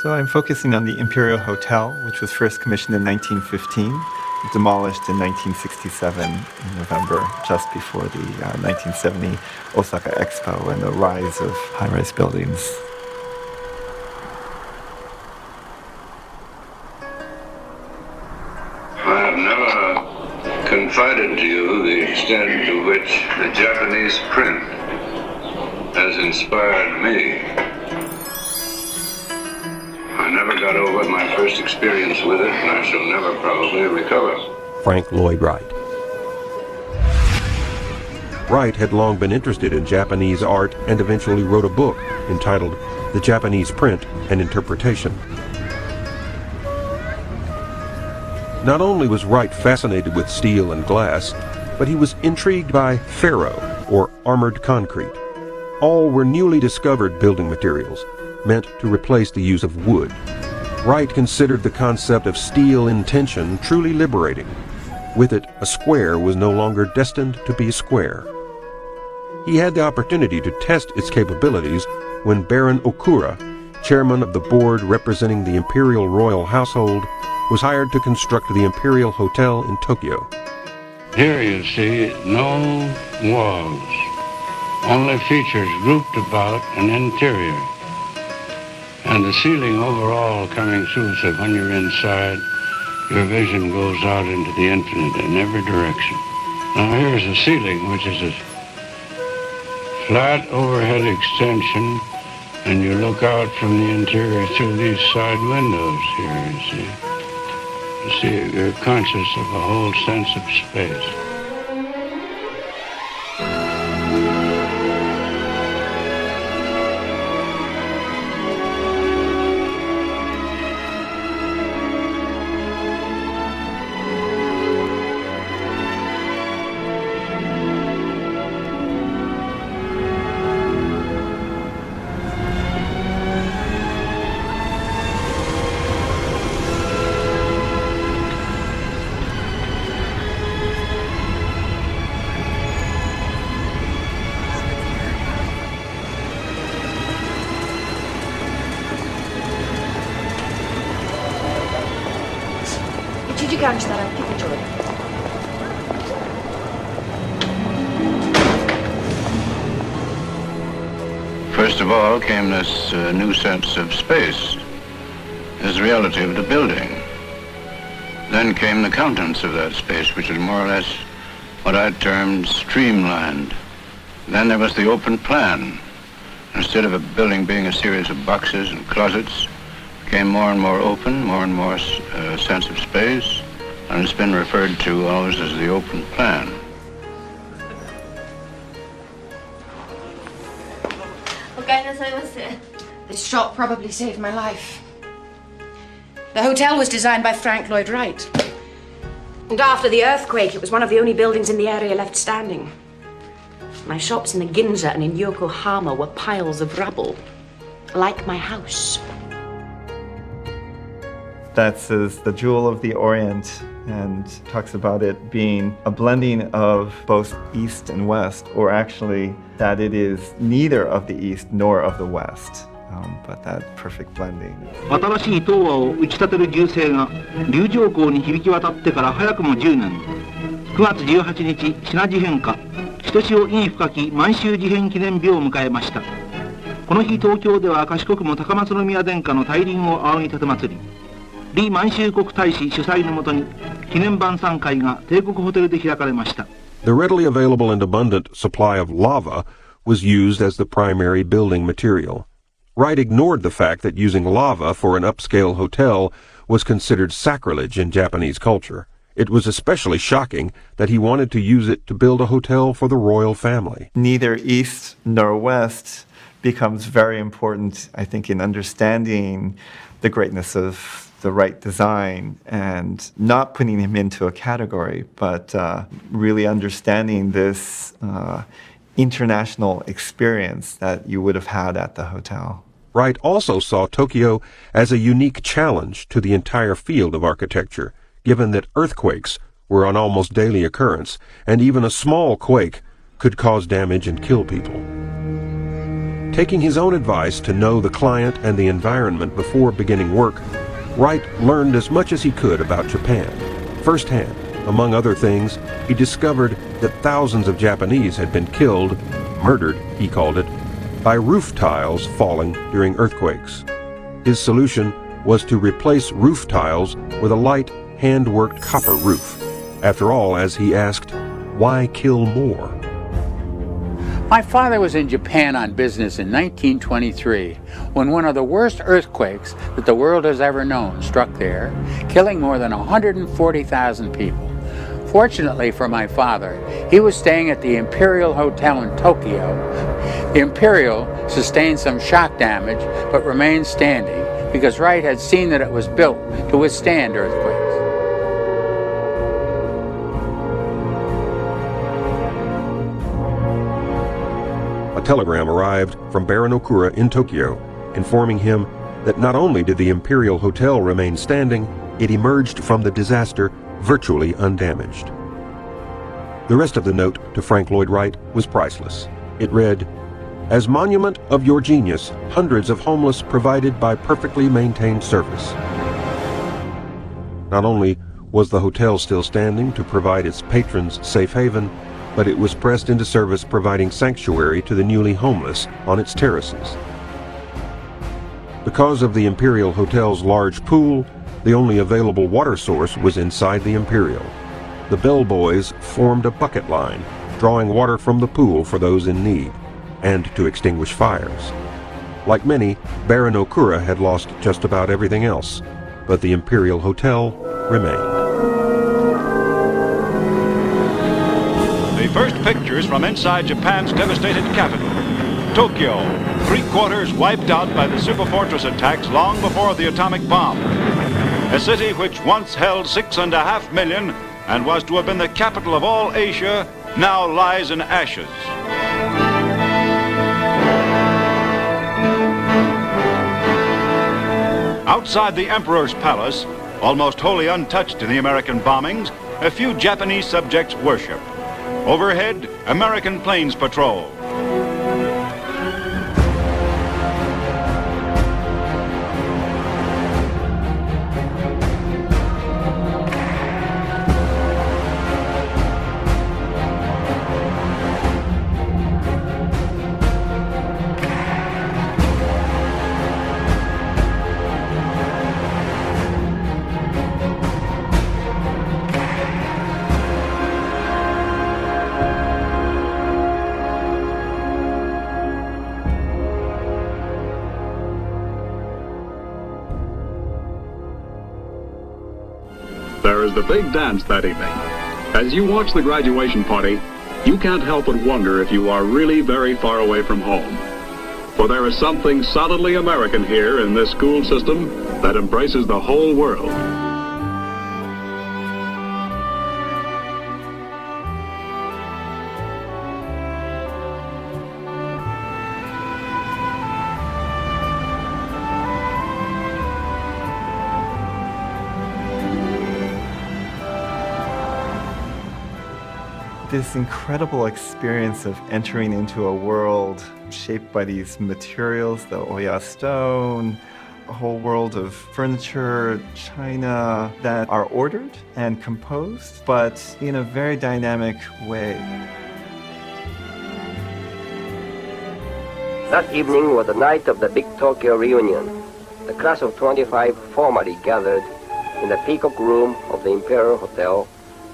So I'm focusing on the Imperial Hotel, which was first commissioned in 1915, demolished in 1967 in November, just before the 1970 Osaka Expo and the rise of high-rise buildings. I have never confided to you the extent to which the Japanese print has inspired me. I never got over my first experience with it, and I shall never probably recover. Frank Lloyd Wright. Wright had long been interested in Japanese art and eventually wrote a book entitled The Japanese Print and Interpretation. Not only was Wright fascinated with steel and glass, but he was intrigued by ferro, or armored concrete. All were newly discovered building materials, meant to replace the use of wood. Wright considered the concept of steel in tension truly liberating. With it, a square was no longer destined to be a square. He had the opportunity to test its capabilities when Baron Okura, chairman of the board representing the Imperial Royal Household, was hired to construct the Imperial Hotel in Tokyo. Here you see no walls, only features grouped about an interior. And the ceiling overall coming through, so when you're inside, your vision goes out into the infinite in every direction. Now here's the ceiling, which is a flat overhead extension, and you look out from the interior through these side windows here, you see. You see, you're conscious of a whole sense of space. First of all came this new sense of space as the reality of the building. Then came the countenance of that space, which was more or less what I termed streamlined. Then there was the open plan. Instead of a building being a series of boxes and closets, it became more and more open, more and more sense of space, and it's been referred to always as the open plan. This shop probably saved my life. The hotel was designed by Frank Lloyd Wright. And after the earthquake, it was one of the only buildings in the area left standing. My shops in the Ginza and in Yokohama were piles of rubble, like my house. That says the Jewel of the Orient, and talks about it being a blending of both East and West, or actually that it is neither of the East nor of the West, but that perfect blending. 新しい東亜を打ち立てる銃声が龍城港に響き渡ってから早くも10年。9月18日、シナ事変下、ひとしお意義深き満州事変記念日を迎えました。この日、東京では賢くも高松宮殿下の大輪を仰ぎ立て祭り、李満州国大使主催のもとに記念晩餐会が帝国ホテルで開かれました。The readily available and abundant supply of lava was used as the primary building material. Wright ignored the fact that using lava for an upscale hotel was considered sacrilege in Japanese culture. It was especially shocking that he wanted to use it to build a hotel for the royal family. Neither East nor West becomes very important, I think, in understanding the greatness of the Wright design and not putting him into a category, but really understanding this international experience that you would have had at the hotel. Wright also saw Tokyo as a unique challenge to the entire field of architecture, given that earthquakes were an almost daily occurrence, and even a small quake could cause damage and kill people. Taking his own advice to know the client and the environment before beginning work, Wright learned as much as he could about Japan. Firsthand, among other things, he discovered that thousands of Japanese had been killed, murdered, he called it, by roof tiles falling during earthquakes. His solution was to replace roof tiles with a light, hand-worked copper roof. After all, as he asked, why kill more? My father was in Japan on business in 1923 when one of the worst earthquakes that the world has ever known struck there, killing more than 140,000 people. Fortunately for my father, he was staying at the Imperial Hotel in Tokyo. The Imperial sustained some shock damage but remained standing because Wright had seen that it was built to withstand earthquakes. A telegram arrived from Baron Okura in Tokyo, informing him that not only did the Imperial Hotel remain standing, it emerged from the disaster virtually undamaged. The rest of the note to Frank Lloyd Wright was priceless. It read, "As monument of your genius, hundreds of homeless provided by perfectly maintained service." Not only was the hotel still standing to provide its patrons safe haven, but it was pressed into service providing sanctuary to the newly homeless on its terraces. Because of the Imperial Hotel's large pool, the only available water source was inside the Imperial. The bellboys formed a bucket line, drawing water from the pool for those in need, and to extinguish fires. Like many, Baron Okura had lost just about everything else, but the Imperial Hotel remained. The first pictures from inside Japan's devastated capital, Tokyo, three-quarters wiped out by the superfortress attacks long before the atomic bomb. A city which once held 6.5 million and was to have been the capital of all Asia, now lies in ashes. Outside the Emperor's palace, almost wholly untouched in the American bombings, a few Japanese subjects worship. Overhead, American planes patrol. There is the big dance that evening. As you watch the graduation party, you can't help but wonder if you are really very far away from home. For there is something solidly American here in this school system that embraces the whole world. This incredible experience of entering into a world shaped by these materials, the Oya stone, a whole world of furniture, china, that are ordered and composed, but in a very dynamic way. That evening was the night of the big Tokyo reunion. The class of 25 formally gathered in the peacock room of the Imperial Hotel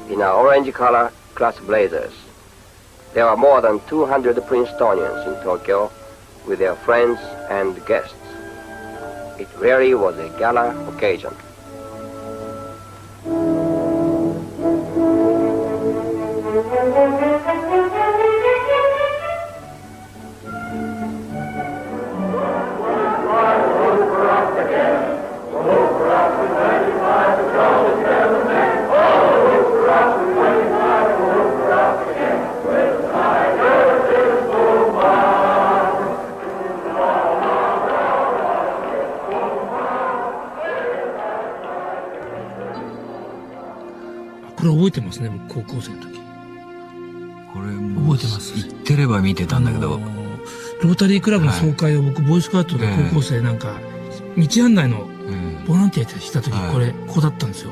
in our orange color class blazers. There were more than 200 Princetonians in Tokyo with their friends and guests. It really was a gala occasion. えてますね、僕高校生の時。これも覚えてます行ってれば見てたんだけど、ロータリークラブの総会を僕ボーイスカウトで高校生なんか道案内のボランティアした時ここだったんですよ。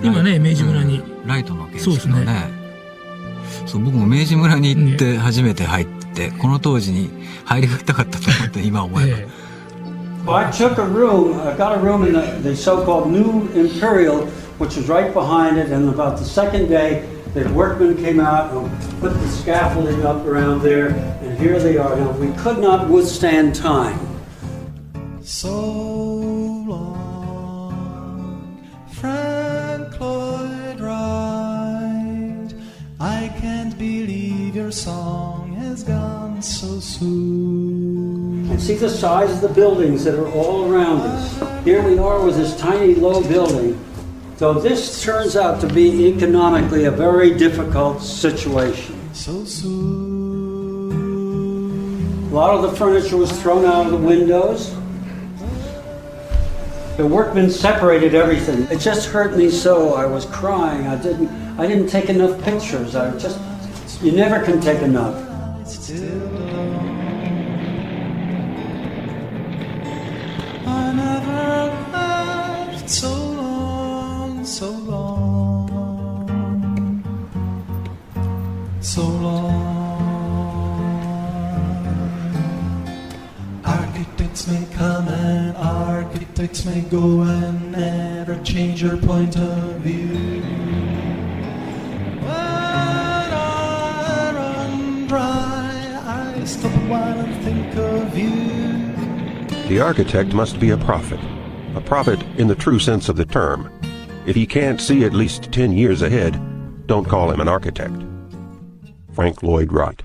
今ね明治村にライトの建築のね。そう僕も明治村に行って初めて入って、この当時に入りたかったと思って今思えば。Well, I took a room, I got a room in the so-called New Imperial, which was right behind it, and about the second day, the workmen came out and put the scaffolding up around there, and here they are. Now, we could not withstand time. So long, Frank Lloyd Wright, I can't believe your song has gone so soon. And see the size of the buildings that are all around us. Here we are with this tiny low building. So this turns out to be economically a very difficult situation. So soon. A lot of the furniture was thrown out of the windows. The workmen separated everything. It just hurt me so. I was crying. I didn't take enough pictures. You never can take enough. I never left so long, so long, so long. Architects may come and architects may go and never change your point of view. When I run dry, I stop a while and think of you. The architect must be a prophet in the true sense of the term. If he can't see at least 10 years ahead, don't call him an architect. Frank Lloyd Wright.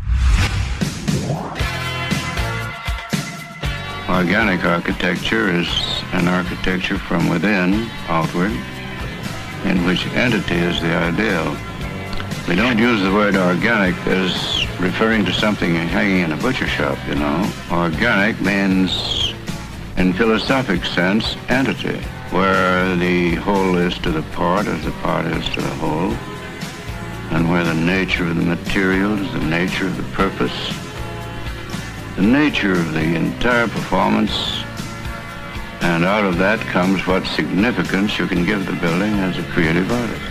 Organic architecture is an architecture from within, outward, in which entity is the ideal. We don't use the word organic as referring to something hanging in a butcher shop, you know. Organic means, in philosophic sense, entity, where the whole is to the part as the part is to the whole, and where the nature of the material is the nature of the purpose, the nature of the entire performance, and out of that comes what significance you can give the building as a creative artist.